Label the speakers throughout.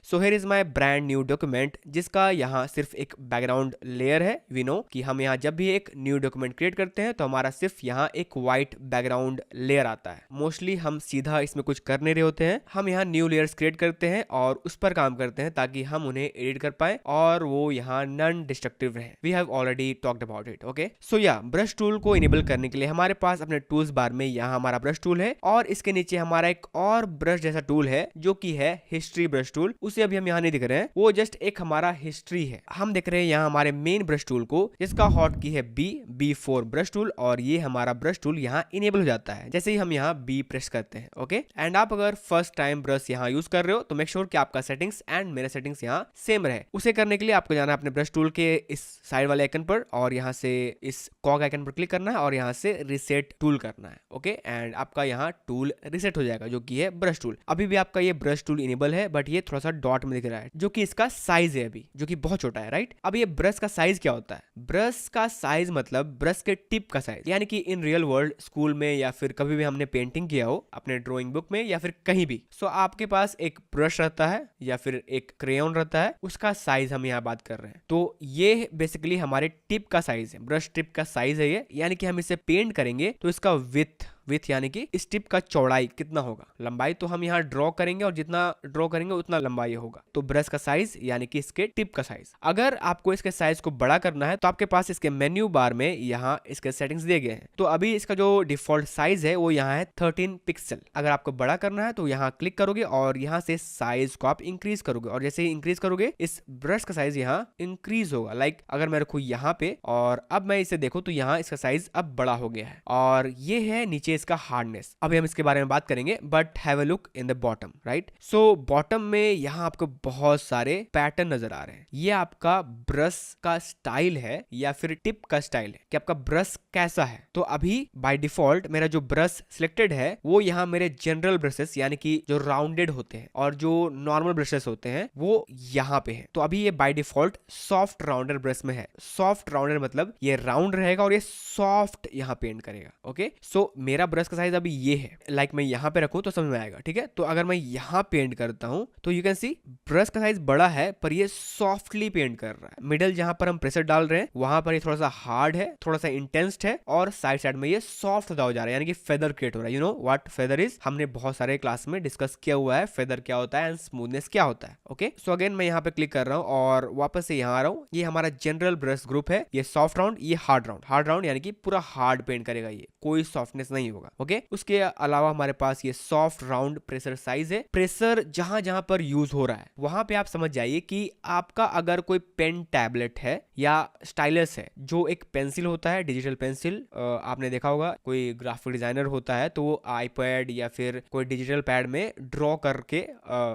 Speaker 1: So here is my brand new document, जिसका यहाँ सिर्फ एक बैकग्राउंड लेयर है। वी नो कि हम यहाँ जब भी एक न्यू डॉक्यूमेंट क्रिएट करते हैं तो हमारा सिर्फ यहाँ एक व्हाइट बैकग्राउंड लेयर आता है। मोस्टली हम सीधा इसमें कुछ कर नहीं रहे होते हैं, हम यहाँ न्यू लेयर्स क्रिएट करते हैं और उस पर काम करते हैं ताकि हम उन्हें एडिट कर पाए और वो यहाँ नॉन डिस्ट्रक्टिव रहे। We have already talked about it. Okay, so या ब्रश टूल को इनेबल करने के लिए हमारे पास अपने टूल्स बार में यहाँ हमारा ब्रश टूल है और इसके नीचे हमारा एक और ब्रश जैसा टूल है जो कि है हिस्ट्री ब्रश टूल। उसे अभी हम यहाँ नहीं दिख रहे हैं, वो जस्ट एक हमारा हिस्ट्री है। हम देख रहे हैं यहाँ हमारे मेन ब्रश टूल को, जिसका हॉट की है B4 ब्रश टूल, और ये हमारा ब्रश टूल यहाँ इनेबल हो जाता है जैसे ही हम यहाँ B प्रेस करते हैं। ओके, एंड आप अगर फर्स्ट टाइम ब्रश यहाँ यूज कर रहे हो तो मेक श्योर कि आपका सेटिंग्स एंड मेरे सेटिंग्स यहाँ सेम रहे। उसे करने के लिए आपको जाना है अपने ब्रश टूल के इस साइड वाले आइकन पर और यहाँ से इस कॉग आइकन पर क्लिक करना है और यहाँ से रिसेट टूल करना है। ओके, एंड आपका यहाँ टूल रिसेट हो जाएगा जो कि है ब्रश टूल। अभी भी आपका ये ब्रश टूल इनेबल है बट ये थोड़ा सा डॉट में दिख रहा है जो कि इसका साइज है अभी, जो कि बहुत छोटा है, राइट। अब ये ब्रश का साइज क्या होता है? ब्रश का साइज मतलब ब्रश के टिप का साइज, यानी कि इन रियल वर्ल्ड स्कूल में या फिर कभी भी हमने पेंटिंग किया हो अपने ड्राइंग बुक में या फिर कहीं भी, सो आपके पास एक ब्रश रहता है या फिर एक क्रेयॉन रहता है, उसका साइज हम यहाँ बात कर रहे हैं। तो ये बेसिकली हमारे टिप का साइज है, ब्रश टिप का साइज है ये, यानी कि हम इसे पेंट करेंगे तो इसका विड्थ यानी कि इस टिप का चौड़ाई कितना होगा, लंबाई तो हम यहाँ ड्रॉ करेंगे और जितना ड्रॉ करेंगे उतना लंबाई होगा। तो ब्रश का साइज यानी कि इसके टिप का साइज। अगर आपको इसके साइज को बड़ा करना है तो आपके पास इसके मेन्यू बार में यहाँ इसके सेटिंग्स दिए गए हैं। तो अभी इसका जो डिफॉल्ट साइज है वो यहाँ है 13 पिक्सल। अगर आपको बड़ा करना है तो यहाँ क्लिक करोगे और यहाँ से साइज को आप इंक्रीज करोगे और जैसे ही इंक्रीज करोगे इस ब्रश का साइज यहाँ इंक्रीज होगा। लाइक अगर मैं रखूँ यहाँ पे और अब मैं इसे देखूँ तो यहाँ इसका साइज अब बड़ा हो गया है और ये है नीचे इसका हार्डनेस। अभी हम इसके बारे में बात करेंगे but have a look in the bottom, right. So bottom में यहाँ आपको बहुत सारे पैटर्न नजर आ रहे हैं। ये आपका ब्रश का स्टाइल है या फिर टिप का स्टाइल है कि आपका ब्रश कैसा है। तो अभी बाय डिफॉल्ट मेरा जो ब्रश सिलेक्टेड है वो यहाँ मेरे जनरल ब्रशेस यानी कि जो राउंडेड होते हैं और जो नॉर्मल ब्रशेस होते हैं वो यहाँ पे है। तो अभी ये by default soft rounder brush में है। सॉफ्ट राउंडर मतलब ये राउंड रहेगा और ये सॉफ्ट यहाँ पेंट करेगा। ओके, सो मेरा ब्रश का साइज अभी ये है। लाइक मैं यहाँ पे रखूँ तो समझ में आएगा, ठीक है। तो अगर मैं यहाँ पेंट करता हूँ तो यू कैन सी ब्रश का साइज बड़ा है पर ये सॉफ्टली पेंट कर रहा है। मिडल जहाँ पर हम प्रेशर डाल रहे हैं वहां पर ये थोड़ा सा हार्ड है, थोड़ा सा इंटेंस्ड है और साइड साइड में ये सॉफ्ट होता हो जा रहा है, यानी कि फेदर क्रिएट हो रहा है। You know what feather is, हमने बहुत सारे क्लास में डिस्कस किया हुआ है फेदर क्या होता है एंड स्मूथनेस क्या होता है। ओके, सो अगेन मैं यहाँ पे क्लिक कर रहा हूँ और वापस से यहाँ आ रहा हूँ। ये हमारा जनरल ब्रश ग्रुप है, ये सॉफ्ट राउंड, ये हार्ड राउंड। हार्ड राउंड यानी कि पूरा हार्ड पेंट करेगा, ये कोई सॉफ्टनेस नहीं होगा। ओके, उसके अलावा हमारे पास ये सॉफ्ट राउंड प्रेशर साइज है। प्रेशर जहां जहां पर यूज हो रहा है वहां पे आप समझ जाइए कि आपका अगर कोई पेन टैबलेट है या स्टाइलस है, जो एक पेंसिल होता है, डिजिटल पेंसिल, आपने देखा होगा कोई ग्राफिक डिजाइनर होता है तो वो आईपैड या फिर कोई डिजिटल पैड में ड्रॉ करके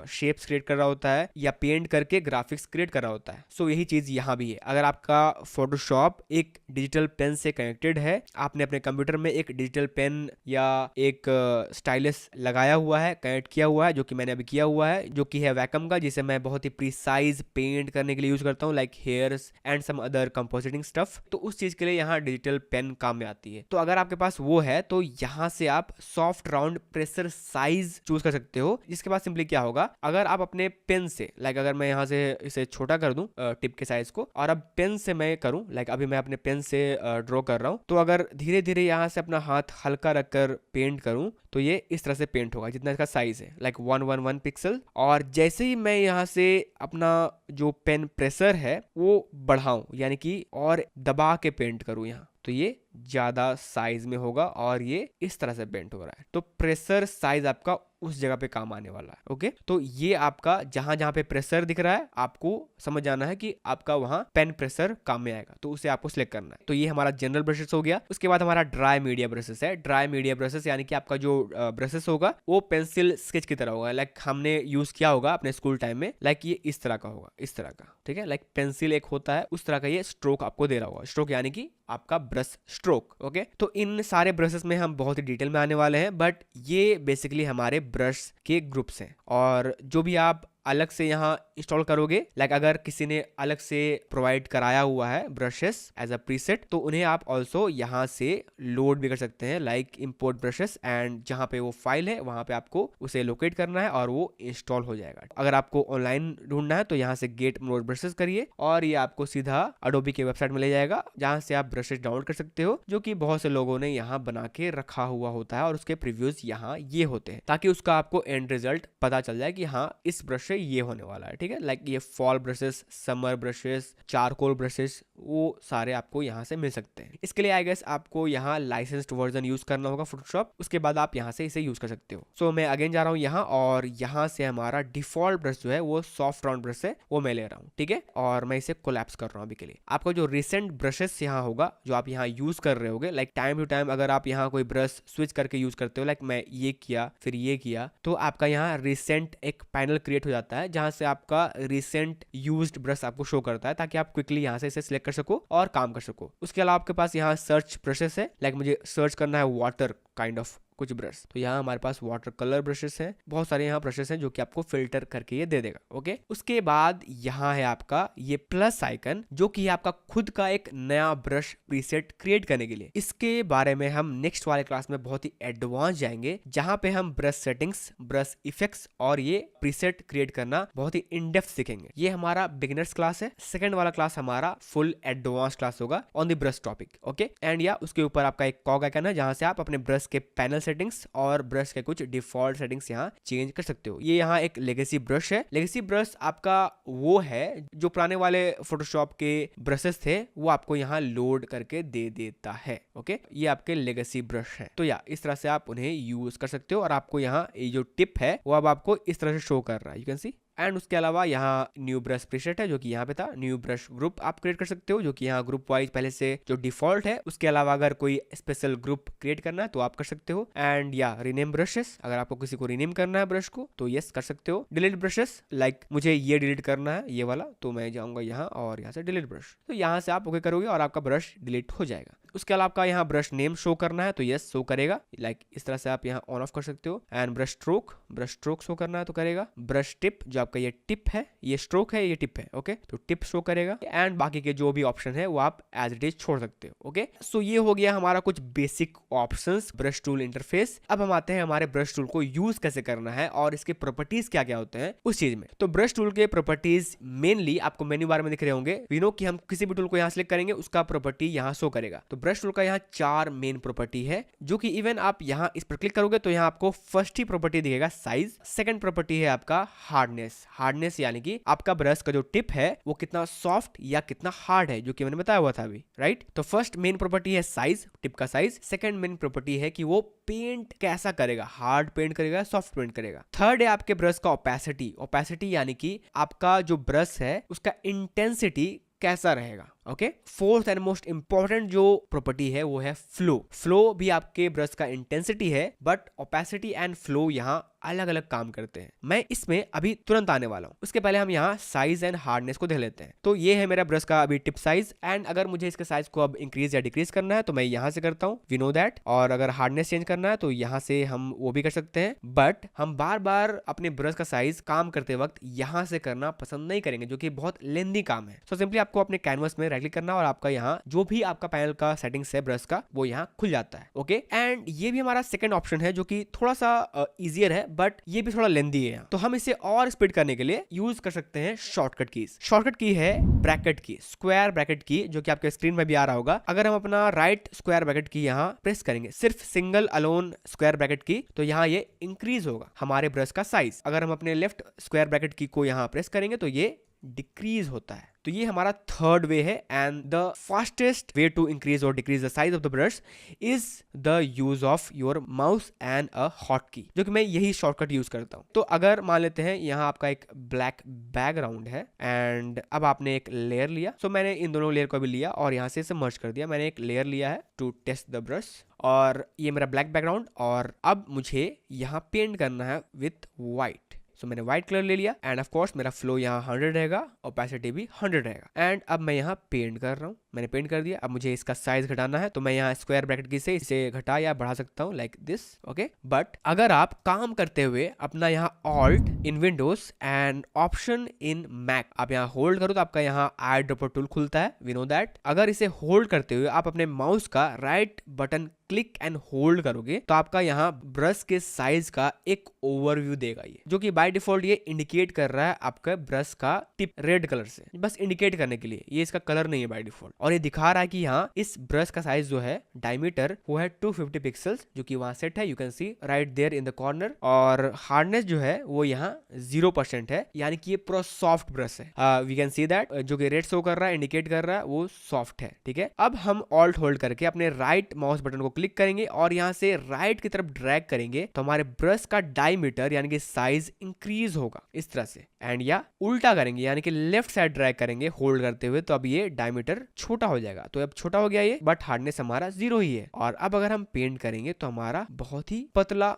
Speaker 1: शेप्स क्रिएट कर रहा होता है या पेंट करके ग्राफिक्स क्रिएट कर रहा होता है। सो यही चीज यहाँ भी है। अगर आपका फोटोशॉप एक डिजिटल पेन से कनेक्टेड है, आपने अपने कंप्यूटर में एक डिजिटल पेन या एक स्टाइलस लगाया हुआ है, कनेक्ट किया हुआ है, जो कि मैंने अभी किया हुआ है, जो कि है वैकम का, जिसे मैं बहुत ही प्रिसाइज पेंट करने के लिए यूज करता हूँ, like hairs and some other compositing stuff. तो उस चीज के लिए यहाँ डिजिटल पेन काम में आती है। तो अगर आपके पास वो है तो यहाँ से आप soft round pressure size choose कर सकते हो। जिसके बाद सिंपली क्या होगा, अगर आप अपने पेन से, लाइक अगर मैं यहाँ से इसे छोटा कर दूं टिप के साइज को और अब पेन से मैं करूं, लाइक अभी मैं अपने पेन से ड्रॉ कर रहा हूं, तो अगर धीरे धीरे यहाँ से अपना हाथ हल्का रखकर पेंट करूं तो ये इस तरह से पेंट होगा जितना इसका साइज है, लाइक 111 पिक्सल। और जैसे ही मैं यहाँ से अपना जो पेन प्रेशर है वो बढ़ाऊं, यानी कि और दबा के पेंट करूं यहाँ, तो ये ज्यादा साइज में होगा और ये इस तरह से पेंट हो रहा है। तो प्रेशर साइज आपका उस जगह पे काम आने वाला है। ओके, तो ये आपका जहां जहां पे प्रेशर दिख रहा है आपको समझ जाना है कि आपका वहां पेन प्रेशर काम में आएगा, तो उसे आपको सिलेक्ट करना है। तो ये हमारा जनरल ब्रशेस हो गया। उसके बाद हमारा ड्राई मीडिया ब्रशेस है। ड्राई मीडिया ब्रशेस यानी कि आपका जो ब्रशेस होगा वो पेंसिल स्केच की तरह होगा, लाइक हमने यूज किया होगा अपने स्कूल टाइम में। लाइक ये इस तरह का होगा, इस तरह का, ठीक है। लाइक पेंसिल एक होता है उस तरह का ये स्ट्रोक आपको दे रहा होगा। स्ट्रोक यानी कि आपका ब्रश स्ट्रोक। ओके, तो इन सारे ब्रशेस में हम बहुत ही डिटेल में आने वाले हैं, बट ये बेसिकली हमारे ब्रश के ग्रुप्स हैं। और जो भी आप अलग से यहाँ इंस्टॉल करोगे, लाइक अगर किसी ने अलग से प्रोवाइड कराया हुआ है ब्रशेस एज अ प्रीसेट, तो उन्हें आप ऑल्सो यहाँ से लोड भी कर सकते हैं, लाइक इंपोर्ट ब्रशेस, एंड जहाँ पे वो फाइल है वहां पे आपको उसे लोकेट करना है और वो इंस्टॉल हो जाएगा। अगर आपको ऑनलाइन ढूंढना है तो यहाँ से गेट मोड ब्रशेस करिए और ये आपको सीधा अडोबी के वेबसाइट में ले जाएगा, जहाँ से आप ब्रशेस डाउनलोड कर सकते हो, जो कि बहुत से लोगों ने यहाँ बना के रखा हुआ होता है और उसके प्रीव्यूज यहाँ ये होते हैं, ताकि उसका आपको एंड रिजल्ट पता चल जाए कि हाँ इस ब्रश से ये होने वाला है। ठीक है, लाइक ये fall brushes, summer brushes, charcoal brushes, वो सारे आपको यहाँ से मिल सकते हैं। इसके लिए आई गेस आपको यहाँ लाइसेंस्ड वर्जन यूज करना होगा फोटोशॉप, उसके बाद आप यहाँ से इसे यूज कर सकते हो। सो मैं अगेन जा रहा हूँ यहाँ, और यहाँ से हमारा डिफॉल्ट ब्रश जो है वो सॉफ्ट राउंड ब्रश है, वो मैं ले रहा हूँ। ठीक है, और मैं इसे कोलैप्स कर रहा हूँ अभी के लिए। आपका जो रिसेंट ब्रशेस यहाँ होगा, जो आप यहाँ यूज कर रहे होगे, लाइक टाइम टू टाइम अगर आप यहाँ कोई ब्रश स्विच करके यूज करते हो, लाइक मैं ये किया फिर ये किया, तो आपका यहाँ रिसेंट एक पैनल क्रिएट हो जाता है, जहां से आपका रिसेंट यूज्ड ब्रश आपको शो करता है, ताकि आप क्विकली यहाँ से इसे सिलेक्ट कर सको और काम कर सको। उसके अलावा आपके पास यहाँ सर्च ब्रशेस है, लाइक मुझे सर्च करना है वाटर काइंड ऑफ कुछ ब्रश, तो यहाँ हमारे पास वाटर कलर ब्रशेस हैं, बहुत सारे यहाँ ब्रशेस हैं जो कि आपको फिल्टर करके ये दे देगा। ओके, उसके बाद यहाँ है आपका ये प्लस आइकन, जो कि आपका खुद का एक नया ब्रश प्रीसेट क्रिएट करने के लिए। इसके बारे में हम नेक्स्ट वाले क्लास में बहुत ही एडवांस जाएंगे, जहां पे हम ब्रश सेटिंग्स, ब्रश इफेक्ट्स और ये प्रीसेट क्रिएट करना बहुत ही इन डेप्थ सीखेंगे। ये हमारा बिगिनर्स क्लास है। सेकंड वाला क्लास हमारा फुल एडवांस क्लास होगा on the brush topic. Okay, and या उसके ऊपर आपका एक कॉग आइकन है, जहां से आप अपने ब्रश के पैनल सेटिंग्स और ब्रश के कुछ डिफॉल्ट सेटिंग्स यहाँ चेंज कर सकते हो। ये यहाँ एक लेगेसी ब्रश है। लेगेसी ब्रश आपका वो है जो पुराने वाले फोटोशॉप के ब्रशेस थे, वो आपको यहाँ लोड करके दे देता है। ओके, ये आपके लेगेसी ब्रश है। तो या इस तरह से आप उन्हें यूज कर सकते हो, और आपको यहाँ ये जो टिप है वो अब आपको इस तरह से शो कर रहा है, यू कैन सी। एंड उसके अलावा यहाँ न्यू ब्रश प्रीसेट है, जो कि यहाँ पे था। न्यू ब्रश ग्रुप आप क्रिएट कर सकते हो, जो कि यहाँ ग्रुप वाइज पहले से जो डिफॉल्ट है। उसके अलावा अगर कोई स्पेशल ग्रुप क्रिएट करना है तो आप कर सकते हो। एंड या रीनेम ब्रशेस, अगर आपको किसी को रीनेम करना है ब्रश को तो यस कर सकते हो। डिलीट ब्रशेस, लाइक मुझे ये डिलीट करना है ये वाला, तो मैं जाऊंगा यहाँ और यहाँ से डिलीट ब्रश, तो यहाँ से आप ओके करोगे और आपका ब्रश डिलीट हो जाएगा। उसके अलावा आपका यहाँ ब्रश नेम शो करना है तो यस शो करेगा, लाइक इस तरह से आप यहाँ ऑन ऑफ कर सकते हो। एंड ब्रश स्ट्रोक शो करना है तो करेगा। ब्रश टिप, जो आपका ये टिप है, ये स्ट्रोक है, ये टिप है, ओके, तो टिप शो करेगा। एंड बाकी के जो भी ऑप्शन है वो आप एज इट इज छोड़ सकते हो। ओके, सो ये हो गया हमारा कुछ basic options brush tool interface. अब हम आते हैं हमारे ब्रश टूल को यूज कैसे करना है और इसके प्रॉपर्टीज क्या क्या होते हैं उस चीज में। तो ब्रश टूल के प्रॉपर्टीज मेनली आपको मेन्यू बार में दिख रहे होंगे। वी नो कि हम किसी भी टूल को यहाँ सिलेक्ट करेंगे उसका प्रॉपर्टी यहाँ शो करेगा। तो ब्रश टूल का यहाँ 4 मेन प्रॉपर्टी है, जो कि इवन आप यहाँ इस पर क्लिक करोगे तो यहाँ आपको फर्स्ट ही प्रॉपर्टी दिखेगा साइज। सेकंड प्रॉपर्टी है आपका हार्डनेस यानी कि आपका ब्रश का जो टिप है वो कितना सॉफ्ट या कितना हार्ड है, जो कि मैंने बताया हुआ था अभी, राइट। तो फर्स्ट मेन प्रॉपर्टी है साइज, टिप का साइज। सेकंड मेन प्रॉपर्टी है कि वो पेंट कैसा करेगा, हार्ड पेंट करेगा, सॉफ्ट पेंट करेगा। थर्ड है आपके ब्रश का ओपेसिटी यानी कि आपका जो ब्रश है उसका इंटेंसिटी कैसा रहेगा। Okay, fourth and most important जो प्रॉपर्टी है वो है फ्लो भी आपके ब्रश का इंटेंसिटी है, बट ओपेसिटी एंड फ्लो यहाँ अलग अलग काम करते हैं। मैं इसमें अभी तुरंत आने वाला हूँ। उसके पहले हम यहाँ साइज एंड हार्डनेस को देख लेते हैं। तो ये है मेरा ब्रश का अभी टिप साइज, एंड अगर मुझे इसके साइज को अब इंक्रीज या डिक्रीज करना है तो मैं यहाँ से करता हूँ, वी नो दैट। और अगर हार्डनेस चेंज करना है तो यहाँ से हम वो भी कर सकते हैं, बट हम बार बार अपने ब्रश का साइज काम करते वक्त यहाँ से करना पसंद नहीं करेंगे, जो कि बहुत लेंदी काम है। सो सिंपली आपको अपने कैनवस में राइट क्लिक करना और आपका यहाँ जो भी आपका पैनल का सेटिंग्स है ब्रश का वो यहाँ खुल जाता है। ओके, एंड ये भी हमारा सेकंड ऑप्शन है, जो कि थोड़ा सा इजियर है, बट ये भी थोड़ा लेंदी है। तो हम इसे और स्पीड करने के लिए यूज कर सकते हैं शॉर्टकट कीज। शॉर्टकट की है ब्रैकेट की, स्क्वायर ब्रैकेट की, जो कि आपके स्क्रीन में भी आ रहा होगा। अगर हम अपना राइट स्क्वायर ब्रैकेट की यहाँ प्रेस करेंगे, सिर्फ सिंगल अलोन स्क्वायर ब्रैकेट की, तो यहाँ ये इंक्रीज होगा हमारे ब्रश का साइज। अगर हम अपने लेफ्ट स्क्वायर ब्रैकेट की को यहाँ प्रेस करेंगे तो ये डिक्रीज होता है। तो ये हमारा थर्ड वे है, and the fastest way to increase और decrease the size of the brush is the use of your mouse and a hot key, जो कि मैं यही शॉर्टकट यूज करता हूं। तो अगर मान लेते हैं यहाँ आपका एक ब्लैक बैकग्राउंड है, एंड अब आपने एक लेयर लिया। सो मैंने इन दोनों लेयर को भी लिया और यहाँ से इसे मर्ज कर दिया। मैंने एक लेयर लिया है टू टेस्ट द ब्रश, और ये मेरा ब्लैक बैकग्राउंड, और अब मुझे यहाँ पेंट करना है विथ व्हाइट। सो मैंने व्हाइट कलर ले लिया, एंड ऑफ कोर्स मेरा फ्लो यहाँ 100 रहेगा, ओपेसिटी भी 100 रहेगा। एंड अब मैं यहाँ पेंट कर रहा हूँ। मैंने पेंट कर दिया। अब मुझे इसका साइज घटाना है तो मैं यहाँ स्क्वायर ब्रैकेट की से इसे घटा या बढ़ा सकता हूँ लाइक दिस। ओके, बट अगर आप काम करते हुए अपना यहाँ alt in Windows and option in Mac आप यहाँ होल्ड करो तो आपका यहाँ आई ड्रॉपर टूल खुलता है, वी नो दैट। अगर इसे होल्ड करते हुए आप अपने माउस का right button click and hold करोगे तो आपका यहाँ ब्रश के साइज का एक ओवरव्यू देगा ये, जो कि बाय डिफॉल्ट ये इंडिकेट कर रहा है आपका ब्रश का टिप रेड कलर से, बस इंडिकेट करने के लिए। ये इसका कलर नहीं है बाय डिफॉल्ट, और ये दिखा रहा है कि यहाँ इस ब्रश का साइज जो है डायमीटर वो है 250 पिक्सल्स, जो कि वहां सेट है, you can see right there in the corner. और हार्डनेस जो है वो यहाँ 0% है, यानी कि ये पूरा सॉफ्ट ब्रश है। वी कैन सी दैट जो कि रेड शो कर रहा है, इंडिकेट कर रहा है वो सॉफ्ट है। ठीक है, अब हम ऑल्ट होल्ड करके अपने राइट माउस बटन को क्लिक करेंगे और यहाँ से राइट की तरफ ड्रैग करेंगे तो हमारे ब्रश का डायमीटर यानी कि साइज इंक्रीज होगा इस तरह से। एंड या उल्टा करेंगे यानी कि लेफ्ट साइड ड्रैग करेंगे होल्ड करते हुए तो अब ये डायमीटर छोटा हो जाएगा। तो अब छोटा हो गया ये, बट हार्डनेस हमारा 0 ही है। और अब अगर हम पेंट करेंगे तो हमारा बहुत ही पतला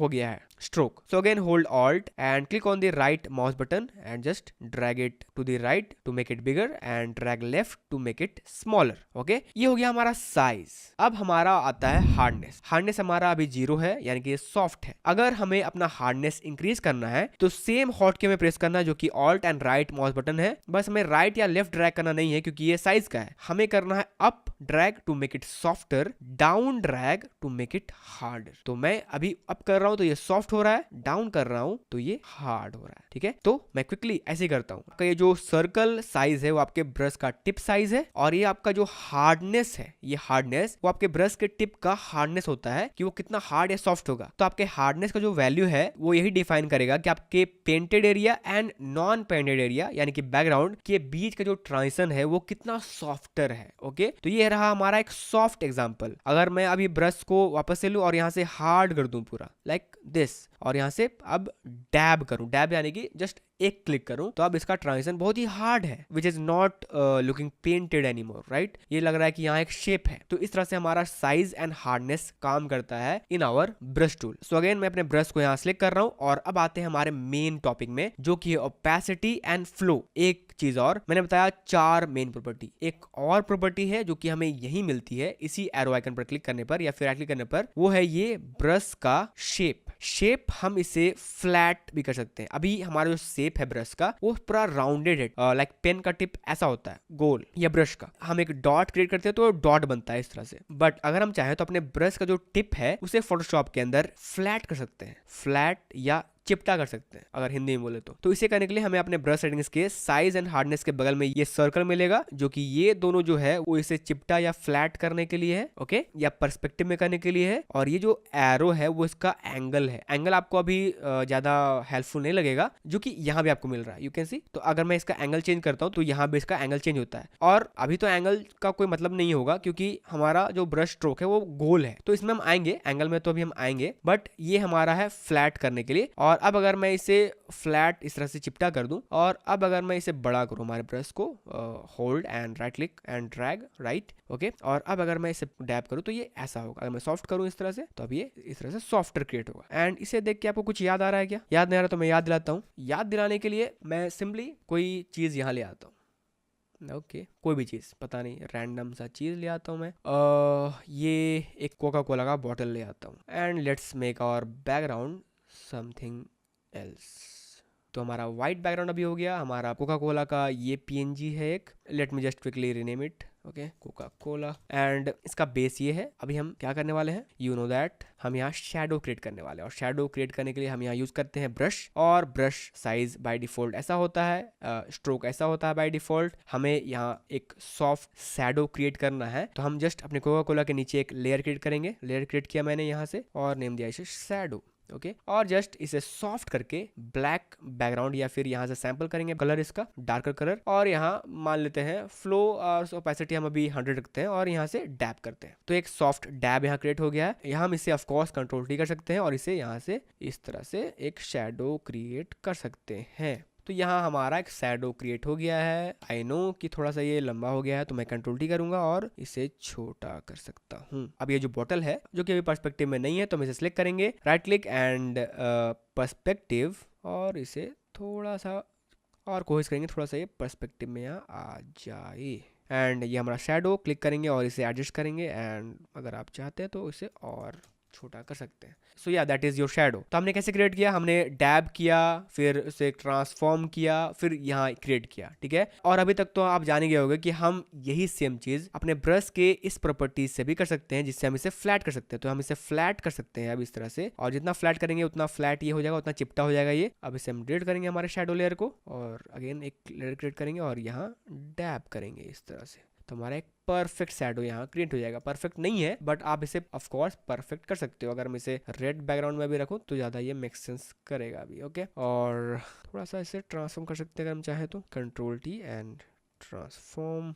Speaker 1: हो गया है stroke. So again hold alt and click on the right mouse button and just drag it to the right to make it bigger and drag left to make it smaller. Okay, ये हो गया हमारा size. अब हमारा आता है hardness. Hardness हमारा अभी 0 है यानी कि ये सॉफ्ट है। अगर हमें अपना हार्डनेस इंक्रीज करना है तो सेम हॉटकी में प्रेस करना, जो कि alt and right mouse button है। बस हमें राइट या लेफ्ट ड्रैग करना नहीं है क्योंकि ये साइज का है, हमें करना है up drag to make it softer, down drag to make it harder. तो मैं अभी अप कर रहा हूं तो ये सॉफ्ट हो रहा है, डाउन कर रहा हूं तो ये हार्ड हो रहा है। ठीक है, तो मैं क्विकली ऐसे ही करता हूं। आपका ये जो सर्कल साइज है वो आपके ब्रश का टिप साइज है, और ये आपका जो हार्डनेस है, ये हार्डनेस वो आपके ब्रश के टिप का हार्डनेस होता है कि वो कितना हार्ड या सॉफ्ट होगा। तो आपके हार्डनेस का जो वैल्यू है वो यही डिफाइन करेगा कि आपके painted area and non painted area यानी कि बैकग्राउंड के बीच का जो ट्रांजिशन है वो कितना सॉफ्टर है। ओके, तो ये रहा हमारा एक सॉफ्ट एग्जांपल। अगर मैं अभी ब्रश को वापस से लूं और यहां से हार्ड कर दूं पूरा लाइक दिस, और यहां से अब डैब करूं, डैब यानी कि जस्ट एक क्लिक करूं, तो अब इसका ट्रांजिशन बहुत ही हार्ड है, which is not looking painted anymore, right. ये लग रहा है कि यहाँ एक शेप है। तो इस तरह से हमारा साइज एंड हार्डनेस काम करता है in our brush tool. So again मैं अपने ब्रश को यहाँ सिलेक्ट कर रहा हूँ, और अब आते हैं हमारे मेन टॉपिक में, जो कि है ओपेसिटी एंड फ्लो। एक चीज और, मैंने बताया 4 मेन प्रॉपर्टी। एक और प्रॉपर्टी है जो कि हमें यही मिलती है इसी एरो आइकन पर क्लिक करने पर या फिर राइट क्लिक करने पर, वो है ये ब्रश का शेप। शेप हम इसे फ्लैट भी कर सकते हैं। अभी हमारा जो शेप है ब्रश का वो पूरा राउंडेड है, लाइक पेन का टिप ऐसा होता है गोल, या ब्रश का हम एक डॉट क्रिएट करते हैं तो डॉट बनता है इस तरह से। बट अगर हम चाहें तो अपने ब्रश का जो टिप है उसे फोटोशॉप के अंदर फ्लैट कर सकते हैं, फ्लैट या चिपटा कर सकते हैं अगर हिंदी में बोले तो इसे करने के लिए हमें अपने ब्रश सेटिंग्स के साइज एंड हार्डनेस के बगल में ये सर्कल मिलेगा, जो कि ये दोनों जो है वो इसे चिपटा या फ्लैट करने के लिए है, ओके, या पर्सपेक्टिव में करने के लिए है। और ये जो एरो है वो इसका एंगल है। एंगल आपको अभी ज्यादा हेल्पफुल नहीं लगेगा, जो कि यहाँ भी आपको मिल रहा है, यू कैन सी। तो अगर मैं इसका एंगल चेंज करता हूँ तो यहाँ भी इसका एंगल चेंज होता है। और अभी तो एंगल का कोई मतलब नहीं होगा क्योंकि हमारा जो ब्रश स्ट्रोक है वो गोल है, तो इसमें हम आएंगे, एंगल में तो अभी हम आएंगे, बट ये हमारा है फ्लैट करने के लिए। और अब अगर मैं इसे फ्लैट इस तरह से चिपटा कर दूं, और अब अगर मैं इसे बड़ा करूं हमारे ब्रश को, hold and right click and drag right, okay, और अब अगर मैं इसे डैब करूं तो ये ऐसा होगा। अगर मैं सॉफ्ट करूं इस तरह से तो अब ये इस तरह से सॉफ्टर क्रिएट होगा। एंड इसे देख के आपको कुछ याद आ रहा है क्या? याद नहीं आ रहा तो मैं याद दिलाता हूँ। याद दिलाने के लिए मैं सिंपली कोई चीज यहाँ ले आता हूँ, ओके, कोई भी चीज़, पता नहीं, रैंडम सा चीज़ ले आता हूँ मैं। ये एक कोका कोला का बॉटल ले आता हूँ, and let's make our background something else. तो हमारा वाइट बैकग्राउंड अभी हो गया। हमारा कोका कोला का ये पीएनजी है एक, let me just quickly rename it, okay, Coca Cola. And इसका बेस ये है। अभी हम क्या करने वाले हैं, यू नो दैट, हम यहाँ शेडो क्रिएट करने वाले हैं। और शेडो क्रिएट करने के लिए हम यहाँ यूज करते हैं ब्रश, और ब्रश साइज बाय डिफॉल्ट ऐसा होता है, स्ट्रोक ऐसा होता है बाय डिफॉल्ट। हमें यहाँ एक सॉफ्ट शैडो क्रिएट करना है, तो हम जस्ट अपने कोका कोला के नीचे एक लेयर क्रिएट करेंगे। लेयर क्रिएट किया मैंने यहाँ से और नेम दिया इसे शैडो, ओके, और जस्ट इसे सॉफ्ट करके ब्लैक बैकग्राउंड या फिर यहाँ से सैंपल करेंगे कलर इसका, डार्कर कलर, और यहाँ मान लेते हैं फ्लो और ओपेसिटी हम अभी 100 रखते हैं, और यहाँ से डैब करते हैं। तो एक सॉफ्ट डैब यहाँ क्रिएट हो गया है। यहाँ हम इसे ऑफकोर्स कंट्रोल टी कर सकते हैं और इसे यहाँ से इस तरह से एक शैडो क्रिएट कर सकते हैं। तो यहाँ हमारा एक शैडो क्रिएट हो गया है। आई नो कि थोड़ा सा ये लंबा हो गया है, तो मैं कंट्रोल टी करूंगा और इसे छोटा कर सकता हूँ। अब ये जो बॉटल है जो कि अभी पर्सपेक्टिव में नहीं है, तो हम इसे सिलेक्ट करेंगे, राइट क्लिक एंड पर्सपेक्टिव, और इसे थोड़ा सा और कोशिश करेंगे थोड़ा सा ये पर्सपेक्टिव में यहाँ आ जाए। एंड ये हमारा शैडो, क्लिक करेंगे और इसे एडजस्ट करेंगे एंड अगर आप चाहते हैं तो इसे और छोटा कर सकते हैं। सो या दैट इज योर शैडो। तो हमने कैसे क्रिएट किया, हमने डैब किया, फिर उसे ट्रांसफॉर्म किया, फिर यहाँ क्रिएट किया, ठीक है। और अभी तक तो आप जान ही गए होंगे कि हम यही सेम चीज अपने ब्रश के इस प्रॉपर्टीज से भी कर सकते हैं, जिससे हम इसे फ्लैट कर सकते हैं। तो हम इसे फ्लैट कर सकते हैं अब इस तरह से, और जितना फ्लैट करेंगे उतना फ्लैट ये हो जाएगा, उतना चिपटा हो जाएगा ये। अब इसे हम डिलीट करेंगे हमारे शैडो लेयर को और अगेन एक लेयर क्रिएट करेंगे और यहाँ डैब करेंगे इस तरह से। तो हमारा एक परफेक्ट शैडो यहाँ क्रिएट हो जाएगा। परफेक्ट नहीं है बट आप इसे ऑफ कोर्स परफेक्ट कर सकते हो। अगर मैं इसे रेड बैकग्राउंड में भी रखूँ तो ज़्यादा ये मेक सेंस करेगा अभी, ओके। और थोड़ा सा इसे ट्रांसफॉर्म कर सकते हैं अगर हम चाहें तो, Ctrl+T एंड ट्रांसफॉर्म,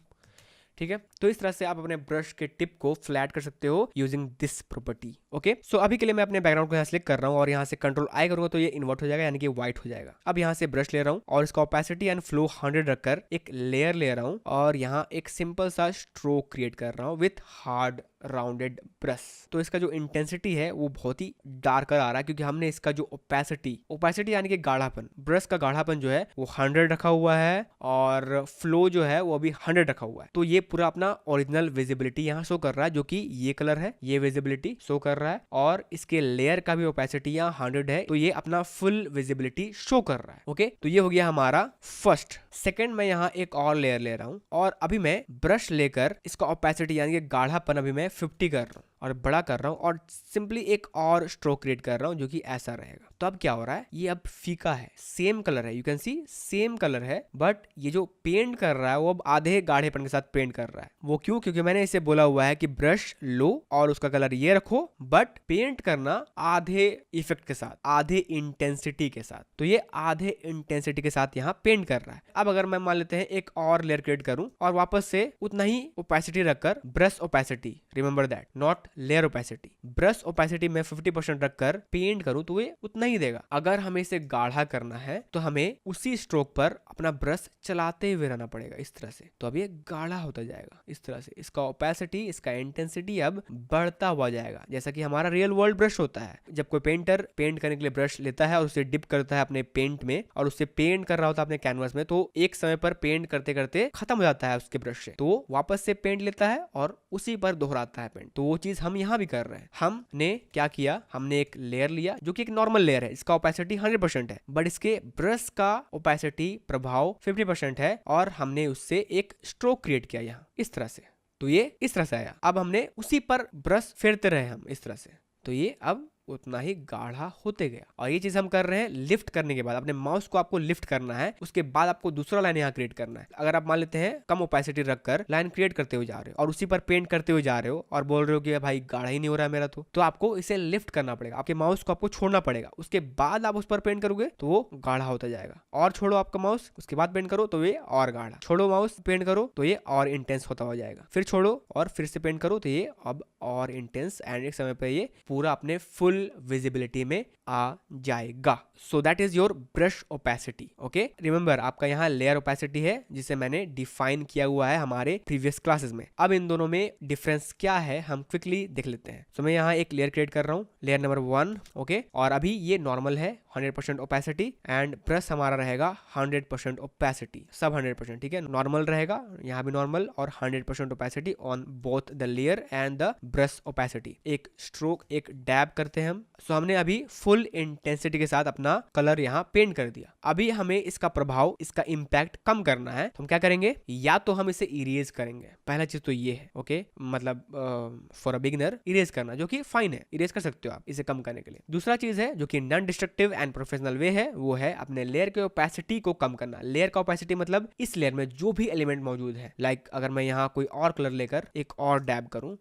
Speaker 1: ठीक है। तो इस तरह से आप अपने ब्रश के टिप को फ्लैट कर सकते हो यूजिंग दिस प्रॉपर्टी, ओके। सो अभी के लिए मैं अपने बैकग्राउंड को यहाँ सेलेक्ट कर रहा हूँ और यहाँ से Ctrl+I करूंगा तो ये इन्वर्ट हो जाएगा, यानी कि व्हाइट हो जाएगा। अब यहाँ से ब्रश ले रहा हूँ और इसका ओपेसिटी एंड फ्लो 100 रखकर एक लेयर ले रहा हूँ और यहाँ एक सिंपल सा स्ट्रोक क्रिएट कर रहा हूँ विथ हार्ड राउंडेड ब्रश। तो इसका जो इंटेंसिटी है वो बहुत ही डार्कर आ रहा है क्योंकि हमने इसका जो ओपेसिटी यानी कि गाढ़ापन, ब्रश का गाढ़ापन जो है वो 100 रखा हुआ है और फ्लो जो है वो अभी 100 रखा हुआ है। तो ये पूरा अपना ओरिजिनल विजिबिलिटी यहाँ शो कर रहा है, जो कि ये कलर है, ये विजिबिलिटी शो कर रहा है और इसके लेयर का भी ओपेसिटी यहाँ 100 है, तो ये अपना फुल विजिबिलिटी शो कर रहा है, ओके। तो ये हो गया हमारा फर्स्ट। सेकंड, मैं यहाँ एक और लेयर ले रहा हूँ और अभी मैं ब्रश लेकर इसका ओपेसिटी यानी कि गाढ़ापन अभी मैं 50 कर रहा हूँ और बड़ा कर रहा हूँ और सिंपली एक और स्ट्रोक क्रिएट कर रहा हूँ जो कि ऐसा रहेगा। तो अब क्या हो रहा है, ये अब फीका है, सेम कलर है, you can C same colour है, बट ये जो पेंट कर रहा है वो अब आधे गाढ़ेपन के साथ पेंट कर रहा है। वो क्यों? क्योंकि मैंने इसे बोला हुआ है कि ब्रश लो और उसका कलर ये रखो, बट पेंट करना आधे इफेक्ट के साथ, आधे इंटेंसिटी के साथ। तो ये आधे इंटेंसिटी के साथ यहाँ पेंट कर रहा है। अब अगर मैं मान लेते हैं एक और लेयर क्रिएट करूं और वापस से उतना ही ओपेसिटी रखकर, brush opacity, remember that, not layer opacity, brush opacity में 50% रखकर पेंट करूं तो ये उतना ही देगा। अगर हमें इसे गाढ़ा करना है तो हमें उसी स्ट्रोक पर अपना ब्रश चलाते हुए रहना पड़ेगा इस तरह से। तो अब ये गाढ़ा होता जाएगा इस तरह से, इसका ओपेसिटी, इसका इंटेंसिटी अब बढ़ता हुआ जाएगा, जैसा कि हमारा रियल वर्ल्ड ब्रश होता है। जब कोई पेंटर पेंट करने के लिए ब्रश लेता है और उसे डिप करता है अपने पेंट में और उससे पेंट कर रहा होता है अपने कैनवास में, तो एक समय पर पेंट करते करते खत्म हो जाता है उसके ब्रश से, तो वापस से पेंट लेता है और उसी पर दोहराता है पेंट। तो वो चीज हम यहाँ भी कर रहे हैं। हमने क्या किया, हमने एक लेयर लिया जो कि एक नॉर्मल लेयर है, इसका ओपेसिटी 100% है, बट इसके ब्रश का ओपेसिटी प्रभाव 50% है और हमने उससे एक स्ट्रोक क्रिएट किया यहाँ इस तरह से। तो ये इस तरह से आया। अब हमने उसी पर ब्रश फेरते रहे हम इस तरह से, तो ये अब उतना ही गाढ़ा होते गया। और ये चीज हम कर रहे हैं लिफ्ट करने के बाद। अपने माउस को आपको लिफ्ट करना है, उसके बाद आपको दूसरा लाइन यहाँ क्रिएट करना है। अगर आप मान लेते हैं कम ओपेसिटी रखकर लाइन क्रिएट करते हुए जा रहे हो और उसी पर पेंट करते हुए जा रहे हो और बोल रहे हो कि भाई गाढ़ा ही नहीं हो रहा है मेरा, तो आपको इसे लिफ्ट करना पड़ेगा, आपके माउस को आपको छोड़ना पड़ेगा, उसके बाद आप उस पर पेंट करोगे तो वो गाढ़ा होता जाएगा। और छोड़ो आपका माउस, उसके बाद पेंट करो तो ये और गाढ़ा, छोड़ो माउस, पेंट करो तो ये और इंटेंस होता हो जाएगा, फिर छोड़ो और फिर से पेंट करो तो ये अब और इंटेंस, एंड एक समय पर ये पूरा अपने फुल विजिबिलिटी में आ जाएगा। सो that is your brush opacity, okay. Remember, आपका यहाँ लेयर ओपेसिटी है जिसे मैंने डिफाइन किया हुआ है हमारे प्रीवियस क्लासेस में। अब इन दोनों में डिफरेंस क्या है हम क्विकली देख लेते हैं। तो मैं यहाँ एक लेयर क्रिएट कर रहा हूँ, लेयर नंबर 1, ओके। और अभी ये नॉर्मल है, 100% ओपेसिटी, एंड ब्रश हमारा रहेगा 100% ओपेसिटी, सब 100%, ठीक है। नॉर्मल रहेगा, यहाँ भी नॉर्मल और 100% opacity on both the layer and the brush opacity. एक स्ट्रोक, एक डैब करते हैं हम। सो हमने अभी फुल इंटेंसिटी के साथ अपना कलर यहाँ पेंट कर दिया। अभी हमें इसका प्रभाव, इसका इम्पैक्ट कम करना है, तो हम क्या करेंगे, या तो हम इसे इरेज करेंगे। पहला चीज तो ये है, ओके, मतलब फॉर अ बिगिनर इरेज करना, जो कि फाइन है, इरेज कर सकते हो आप इसे कम करने के लिए। दूसरा चीज है जो कि non destructive and professional way है, वो है अपने लेयर के ओपेसिटी को कम करना। लेयर का ओपेसिटी मतलब इस लेयर में जो भी एलिमेंट मौजूद है, लाइक अगर मैं यहाँ कोई और कलर लेकर एक और डैब करूँ,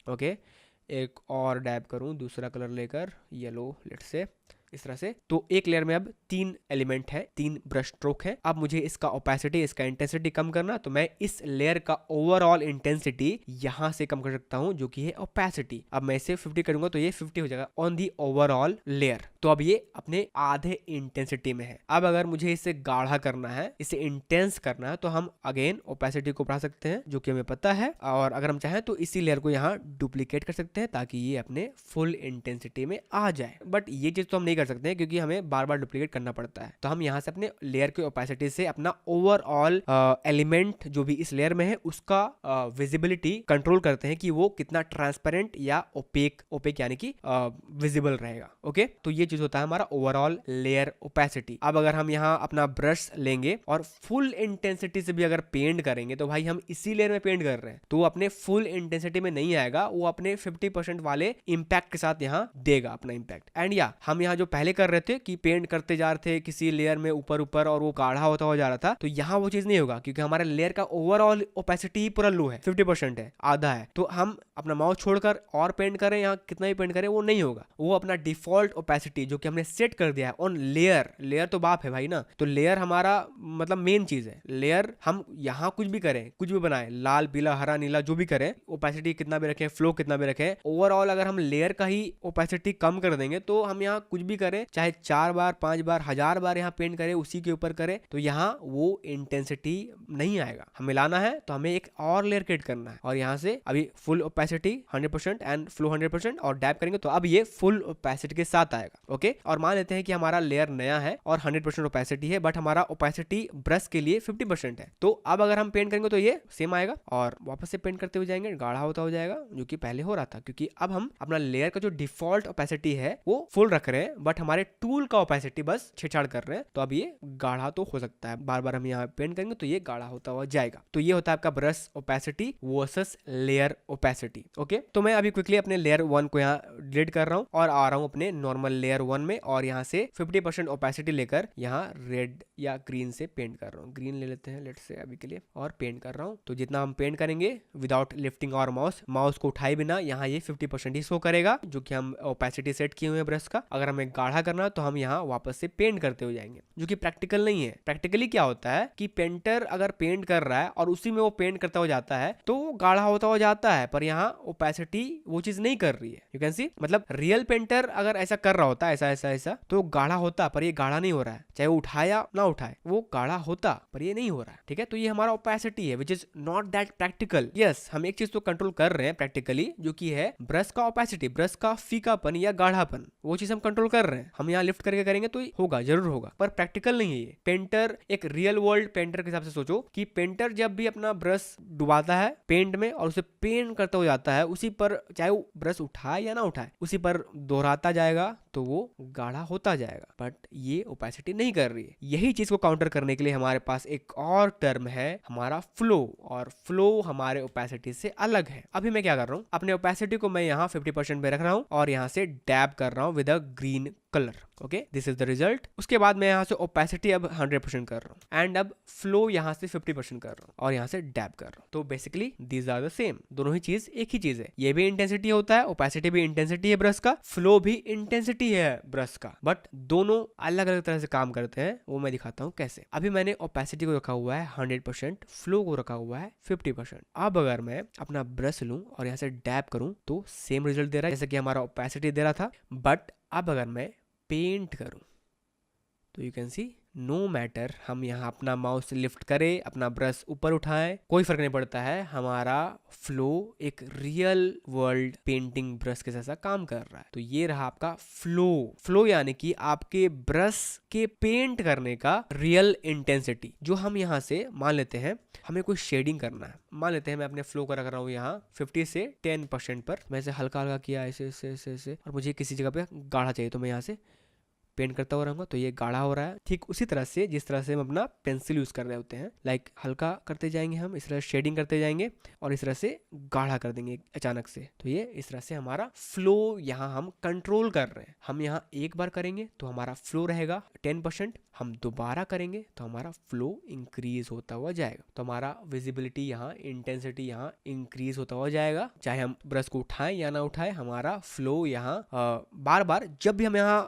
Speaker 1: ओके, एक और डैब करूं दूसरा कलर लेकर, येलो लेट्स से, इस तरह से, तो एक लेयर में अब 3 एलिमेंट है, 3 ब्रश स्ट्रोक है। अब मुझे इसका ओपेसिटी, इसका इंटेंसिटी कम करना, तो मैं इस लेयर का ओवरऑल इंटेंसिटी यहां से कम कर सकता हूं, जो कि है ओपेसिटी। अब मैं इसे 50 करूंगा तो ये 50 हो जाएगा ऑन दी ओवरऑल लेयर। तो अब ये अपने आधे इंटेंसिटी में है। अब अगर मुझे इसे गाढ़ा करना है, इसे इंटेंस करना है, तो हम अगेन ओपेसिटी को बढ़ा सकते हैं, जो कि हमें पता है, और अगर हम चाहें तो इसी लेयर को यहाँ डुप्लीकेट कर सकते हैं ताकि ये अपने फुल इंटेंसिटी में आ जाए। बट ये चीज तो हम नहीं कर सकते हैं क्योंकि हमें बार बार डुप्लीकेट करना पड़ता है। तो हम यहाँ से अपने लेयर के ओपेसिटी से अपना ओवरऑल एलिमेंट जो भी इस लेयर में है उसका विजिबिलिटी कंट्रोल करते हैं कि वो कितना ट्रांसपेरेंट या ओपेक यानी कि विजिबल रहेगा। ओके, तो ये चीज होता है हमारा ओवरऑल लेयर ओपेसिटी। अब अगर हम यहाँ अपना ब्रश लेंगे और फुल इंटेंसिटी से भी अगर पेंट करेंगे, तो भाई हम इसी लेयर में पेंट कर रहे हैं, तो वो अपने फुल इंटेंसिटी में नहीं आएगा, वो अपने 50% वाले इंपैक्ट के साथ यहाँ देगा अपना इंपैक्ट। एंड या हम यहाँ जो पहले कर रहे थे कि पेंट करते जा रहे थे किसी लेयर में ऊपर ऊपर और वो गाढ़ा होता हुआ जा रहा था, तो यहाँ वो चीज नहीं होगा क्योंकि हमारे लेयर का ओवरऑल ओपेसिटी ही पूरा लो है, 50% है, आधा है। तो हम अपना माउस छोड़कर और पेंट करें, यहाँ कितना भी पेंट करें, वो नहीं होगा। वो अपना डिफॉल्ट ओपेसिटी जो कि हमने सेट कर दिया है ऑन लेयर, लेयर तो बाप है भाई ना, तो लेयर हमारा मतलब मेन चीज है। लेयर हम यहाँ कुछ भी करें, कुछ भी बनाए, लाल पीला हरा नीला जो भी करें, ओपेसिटी कितना भी रखें, फ्लो कितना भी रखें, ओवरऑल अगर हम लेयर का ही ओपेसिटी कम कर देंगे, तो हम यहाँ कुछ भी करें, चाहे 4 बार 5 बार 1000 बार यहाँ पेंट करें उसी के ऊपर करें, तो यहाँ वो इंटेंसिटी नहीं आएगा। हमें लाना है तो हमें एक और लेयर क्रिएट करना है, और यहाँ से अभी फुल ओपेसिटी 100% एंड फ्लो 100% और डैप करेंगे तो अब ये फुल ओपेसिटी के साथ आएगा। ओके, और मान लेते हैं कि हमारा लेयर नया है और 100% ओपेसिटी है, बट हमारा ओपेसिटी ब्रश के लिए 50% है। तो अब अगर हम पेंट करेंगे तो ये सेम आएगा और वापस से पेंट करते हुए जाएंगे, गाढ़ा होता हो जाएगा, जो कि पहले हो रहा था, क्योंकि अब हम अपना लेयर का जो डिफॉल्ट ओपेसिटी है वो फुल रख रहे हैं, बट हमारे टूल का ओपेसिटी बस छेड़छाड़ कर रहे हैं। तो अब ये गाढ़ा तो हो सकता है, बार बार हम यहाँ पेंट करेंगे तो ये गाढ़ा होता हुआ जाएगा। तो ये होता है आपका brush opacity versus layer opacity. Okay, तो मैं अभी क्विकली अपने लेयर 1 को यहाँ डिलीट कर रहा हूँ और आ रहा हूँ अपने नॉर्मल लेयर 1 में, और यहाँ से 50% ओपेसिटी लेकर यहाँ रेड या ग्रीन से पेंट कर रहा हूँ। ग्रीन ले लेते हैं लेट्स से अभी के लिए, और पेंट कर रहा हूँ। तो जितना हम पेंट करेंगे विदाउट लिफ्टिंग और माउस को उठाए बिना, यहाँ ये 50% ही शो करेगा, जो कि हम ओपेसिटी सेट किए हुए हैं ब्रश का। अगर हमें गाढ़ा करना है तो हम यहाँ वापस से पेंट करते हुए जाएंगे, जो कि प्रैक्टिकल नहीं है। प्रैक्टिकली क्या होता है कि पेंटर अगर पेंट कर रहा है और उसी में वो पेंट करता हुआ जाता है तो गाढ़ा होता हुआ जाता है, पर यहाँ ओपेसिटी वो चीज नहीं कर रही है। यू कैन सी, मतलब रियल पेंटर अगर ऐसा कर रहा होता ऐसा ऐसा ऐसा तो गाढ़ा होता, पर ये गाढ़ा नहीं हो रहा है, चाहे वो उठाए या ना उठाए, वो गाढ़ा होता, पर ये नहीं हो रहा है। ठीक है, तो ये हमारा ओपेसिटी है which is not that practical. Yes, हम एक चीज तो कंट्रोल कर रहे हैं प्रैक्टिकली, जो कि है ब्रश का ओपेसिटी, ब्रश का फीकापन या गाढ़ापन, वो चीज हम कंट्रोल कर रहे हैं। हम यहाँ लिफ्ट करके करेंगे तो होगा, जरूर होगा, पर प्रैक्टिकल नहीं है ये। पेंटर एक रियल वर्ल्ड पेंटर के हिसाब से सोचो कि पेंटर जब भी अपना ब्रश डुबाता है पेंट में और उसे पेंट करता हो जाता है, उसी पर चाहे वो ब्रश उठाए या ना उठाए उसी पर दोहराता जाएगा तो वो गाढ़ा होता जाएगा, बट ये ओपेसिटी नहीं कर रही है। यही चीज को काउंटर करने के लिए हमारे पास एक और टर्म है हमारा फ्लो, और फ्लो हमारे ओपेसिटी से अलग है। अभी मैं क्या कर रहा हूँ, अपने ओपेसिटी को मैं यहाँ 50% पे रख रहा हूँ और यहाँ से डैब कर रहा हूँ with a green colour. Okay, this is the result. उसके बाद मैं यहाँ से ओपेसिटी अब 100% कर रहा हूँ एंड अब फ्लो यहाँ से 50% कर रहा हूँ और यहाँ से डैब कर रहा हूँ। तो basically these are the same, दोनों ही चीज एक ही चीज है। ये भी इंटेंसिटी होता है, ओपेसिटी भी इंटेंसिटी है ब्रश का, फ्लो भी इंटेंसिटी है ब्रश का, बट दोनों अलग अलग तरह से काम करते हैं। वो मैं दिखाता हूँ कैसे। अभी मैंने ओपेसिटी को रखा हुआ है 100%, फ्लो को रखा हुआ है 50%। अब अगर मैं अपना ब्रश लूं और यहाँ से डैब करूं तो सेम रिजल्ट दे रहा है जैसे कि हमारा ओपेसिटी दे रहा था, बट अब अगर मैं पेंट करूं तो you can see no matter, हम यहाँ अपना माउस लिफ्ट करें, अपना ब्रश ऊपर उठाएं, कोई फर्क नहीं पड़ता है, हमारा फ्लो एक रियल वर्ल्ड पेंटिंग ब्रश के जैसा काम कर रहा है। तो ये रहा आपका फ्लो यानी कि आपके ब्रश के पेंट करने का रियल इंटेंसिटी, जो हम यहाँ से मान लेते हैं हमें कोई शेडिंग करना है। मान लेते हैं मैं अपने फ्लो को रख रहा हूँ यहाँ 50 से 10% पर, मैं इसे हल्का हल्का किया ऐसे ऐसे ऐसे ऐसे, और मुझे किसी जगह पे गाढ़ा चाहिए तो मैं यहाँ से पेंट करता हुआ रहूंगा तो ये गाढ़ा हो रहा है। ठीक उसी तरह से जिस तरह से हम अपना पेंसिल यूज कर रहे होते हैं, लाइक हल्का करते जाएंगे हम, इस तरह शेडिंग करते जाएंगे और इस तरह से गाढ़ा कर देंगे अचानक से। तो ये इस तरह से हमारा फ्लो यहाँ हम कंट्रोल कर रहे हैं। हम यहाँ एक बार करेंगे तो हमारा फ्लो रहेगा 10%, हम दोबारा करेंगे तो हमारा फ्लो इंक्रीज होता हुआ जाएगा। तो हमारा विजिबिलिटी यहाँ, इंटेंसिटी यहाँ इंक्रीज होता हुआ जाएगा। चाहे हम ब्रश को उठाएं या ना उठाएं, हमारा फ्लो यहाँ बार बार जब भी हम यहाँ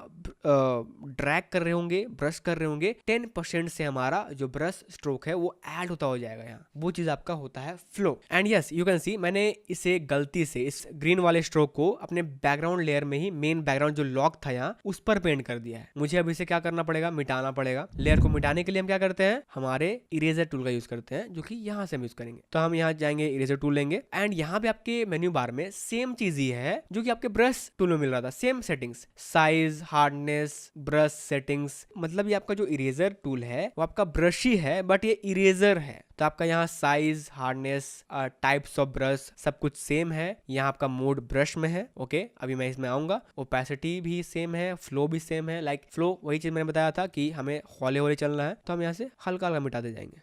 Speaker 1: ड्रैग कर रहे होंगे, ब्रश कर रहे होंगे, 10% से हमारा जो ब्रश स्ट्रोक है वो ऐड होता हो जाएगा यहाँ, वो चीज आपका होता है flow. And yes you can सी मैंने इसे गलती से इस ग्रीन वाले स्ट्रोक को अपने बैकग्राउंड लेयर में ही, मेन बैकग्राउंड जो लॉक था यहाँ उस पर पेंट कर दिया है। मुझे अब इसे क्या करना पड़ेगा, मिटाना पड़ेगा। लेयर को मिटाने के लिए हम क्या करते हैं, हमारे इरेजर टूल का यूज करते हैं, जो कि यहाँ से हम यूज करेंगे। तो हम यहाँ जाएंगे, इरेजर टूल लेंगे एंड यहाँ पे आपके मेन्यू बार में सेम चीज ही है जो कि आपके ब्रश टूल में मिल रहा था, same settings, size, hardness, brush settings. मतलब ये आपका जो इरेजर टूल है वो आपका ब्रश ही है बट ये इरेजर है। तो आपका यहाँ size, hardness, types of brush सब कुछ सेम है। यहाँ आपका मोड ब्रश में है। ओके अभी मैं इसमें आऊंगा। ओपेसिटी भी सेम है, फ्लो भी सेम है। लाइक फ्लो वही चीज मैंने बताया था कि हमें हौले हौले चलना है, तो हम यहाँ से हल्का हल्का मिटाते जाएंगे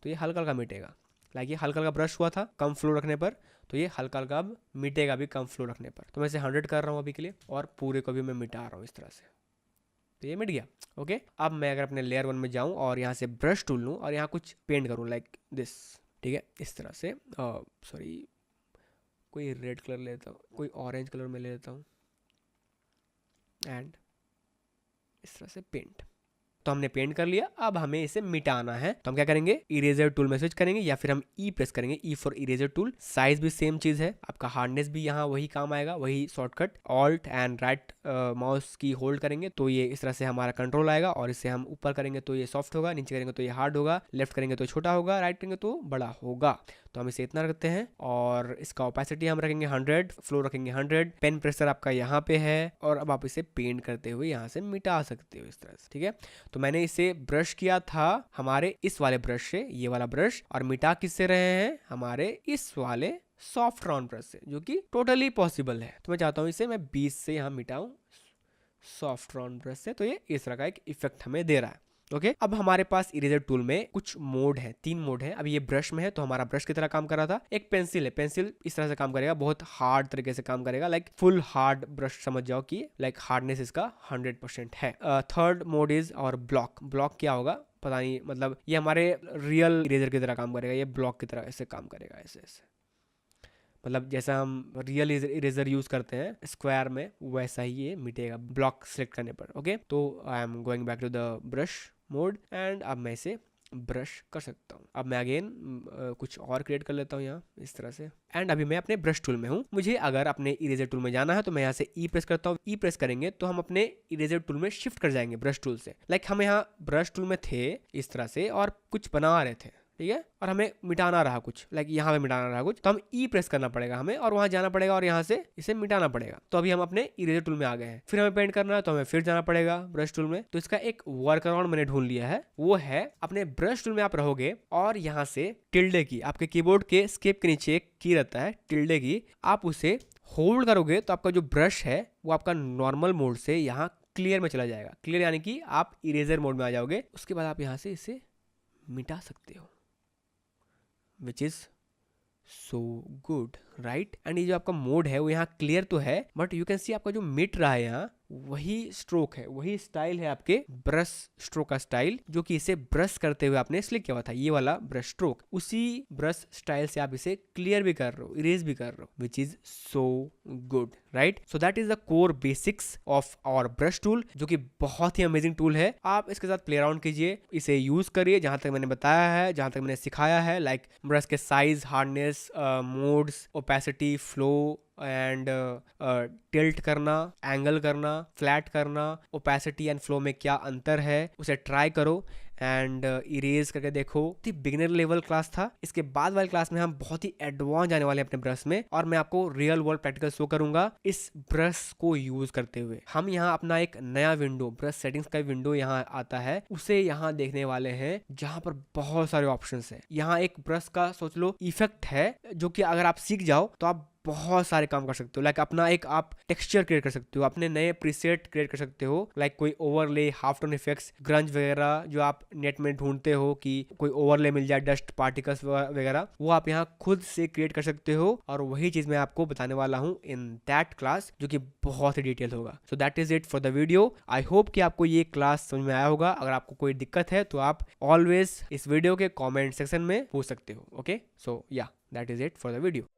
Speaker 1: तो ये हल्का हल्का मिटेगा। लाइक ये हल्का हल्का ब्रश हुआ था कम फ्लो रखने पर, तो ये हल्का हल्का अब मिटेगा भी कम फ्लो रखने पर। तो मैं इसे 100 कर रहा हूँ अभी के लिए और पूरे को भी मैं मिटा रहा हूँ इस तरह से, तो ये मिट गया। ओके अब मैं अगर अपने लेयर 1 में जाऊं और यहाँ से ब्रश टूल लूँ और यहाँ कुछ पेंट करूँ लाइक दिस, ठीक है, इस तरह से। सॉरी कोई रेड कलर लेता हूँ, कोई ऑरेंज कलर में ले लेता हूँ एंड इस तरह से पेंट। तो हमने पेंट कर लिया, अब हमें इसे मिटाना है। तो हम क्या करेंगे, इरेजर टूल में स्विच करेंगे या फिर हम ई प्रेस करेंगे, E for eraser tool. Size भी सेम चीज है, आपका हार्डनेस भी यहाँ वही काम आएगा, वही shortcut. Alt and right mouse की होल्ड करेंगे तो ये इस तरह से हमारा कंट्रोल आएगा और इसे हम ऊपर करेंगे तो ये सॉफ्ट होगा, नीचे करेंगे तो ये हार्ड होगा, लेफ्ट करेंगे तो छोटा होगा, राइट करेंगे तो बड़ा होगा। तो हम इसे इतना रखते हैं और इसका ओपेसिटी हम रखेंगे 100, फ्लो रखेंगे 100, पेन प्रेशर आपका यहाँ पे है और अब आप इसे पेंट करते हुए यहाँ से मिटा सकते हो इस तरह से, ठीक है। तो मैंने इसे ब्रश किया था हमारे इस वाले ब्रश से, ये वाला ब्रश, और मिटा किससे रहे हैं, हमारे इस वाले सॉफ्ट राउंड ब्रश से, जो कि टोटली पॉसिबल है। तो मैं चाहता हूँ इसे मैं 20 से यहाँ मिटाऊं सॉफ्ट राउंड ब्रश से, तो ये इस तरह का एक इफेक्ट हमें दे रहा है। ओके अब हमारे पास इरेजर टूल में कुछ मोड है, 3 मोड है। अभी ये ब्रश में है तो हमारा ब्रश की तरह काम कर रहा था। एक पेंसिल है, पेंसिल इस तरह से काम करेगा, बहुत हार्ड तरीके से काम करेगा, लाइक फुल हार्ड ब्रश समझ जाओ कि लाइक हार्डनेस इसका 100% है। थर्ड मोड इज और ब्लॉक। ब्लॉक क्या होगा पता नहीं, मतलब ये हमारे रियल इरेजर की तरह काम करेगा, ये ब्लॉक की तरह ऐसे काम करेगा, ऐसे ऐसे, मतलब जैसा हम रियल इरेजर यूज करते हैं स्क्वायर में, वैसा ही ये मिटेगा ब्लॉक सेलेक्ट करने पर। ओके तो I am going back to the brush mode and अब मैं इसे ब्रश कर सकता हूँ। अब मैं अगेन कुछ और क्रिएट कर लेता हूँ यहाँ इस तरह से एंड अभी मैं अपने ब्रश टूल में हूँ। मुझे अगर अपने इरेजर टूल में जाना है तो मैं यहाँ से ई प्रेस करता हूँ। ई प्रेस करेंगे तो हम अपने इरेजर टूल में शिफ्ट कर जाएंगे ब्रश टूल से। लाइक हम यहाँ ब्रश टूल में थे इस तरह से और कुछ बना रहे थे, ठीक है, और हमें मिटाना रहा कुछ, लाइक यहाँ पे मिटाना रहा कुछ, तो हम ई प्रेस करना पड़ेगा हमें और वहां जाना पड़ेगा और यहाँ से इसे मिटाना पड़ेगा। तो अभी हम अपने इरेजर टूल में आ गए हैं। फिर हमें पेंट करना है तो हमें फिर जाना पड़ेगा ब्रश टूल में। तो इसका एक वर्क अराउंड मैंने ढूंढ लिया है, वो है अपने ब्रश टूल में आप रहोगे और यहाँ से टिल्डे की, आपके कीबोर्ड के स्केप के नीचे एक की रहता है टिल्डे की, आप उसे होल्ड करोगे तो आपका जो ब्रश है वो आपका नॉर्मल मोड से यहाँ क्लियर में चला जाएगा। क्लियर यानी कि आप इरेजर मोड में आ जाओगे। उसके बाद आप यहाँ से इसे मिटा सकते हो, which is so good, right? And ये जो आपका मोड है वो यहाँ क्लियर तो है बट यू कैन सी आपका जो मिट रहा है यहाँ वही स्ट्रोक है, वही स्टाइल है आपके ब्रश स्ट्रोक का स्टाइल, जो कि इसे ब्रश करते हुए आपने इसलिए किया हुआ था, ये वाला ब्रश स्ट्रोक। उसी ब्रश स्टाइल से आप इसे क्लियर भी कर रहे हो, इरेज भी कर रहे हो, which is so good, right? So that is the core basics of our brush tool, जो कि बहुत ही अमेजिंग टूल है। आप इसके साथ प्ले अराउंड कीजिए, इसे यूज करिए जहां तक मैंने बताया है, जहां तक मैंने सिखाया है, लाइक ब्रश के size, hardness, modes, opacity, flow and tilt करना, एंगल करना, फ्लैट करना, ओपेसिटी एंड फ्लो में क्या अंतर है, उसे ट्राई करो एंड इरेज करके देखो। बिगिनर लेवल क्लास था। इसके बाद वाली क्लास में हम बहुत ही एडवांस जाने वाले हैं अपने ब्रश में और मैं आपको रियल वर्ल्ड प्रैक्टिकल शो करूंगा इस ब्रश को यूज करते हुए। हम यहाँ अपना एक नया विंडो, ब्रश सेटिंग्स का विंडो यहाँ आता है, उसे यहाँ देखने वाले हैं जहां पर बहुत सारे ऑप्शंस हैं। यहाँ एक ब्रश का सोच लो इफेक्ट है, जो कि अगर आप सीख जाओ तो आप बहुत सारे काम कर सकते हो। लाइक अपना एक आप टेक्सचर क्रिएट कर सकते हो, अपने नए प्रीसेट क्रिएट कर सकते हो, लाइक कोई ओवरले, हाफ टोन इफेक्ट्स, ग्रंज वगैरह जो आप नेट में ढूंढते हो कि कोई ओवरले मिल जाए, डस्ट पार्टिकल्स वगैरह, वो आप यहाँ खुद से क्रिएट कर सकते हो। और वही चीज मैं आपको बताने वाला हूँ इन दैट क्लास, जो कि बहुत ही डिटेल होगा। सो that is it for the video. I hope कि आपको ये क्लास समझ में आया होगा। अगर आपको कोई दिक्कत है तो आप ऑलवेज इस वीडियो के कॉमेंट सेक्शन में पूछ सकते हो। ओके, सो या that is it for the video.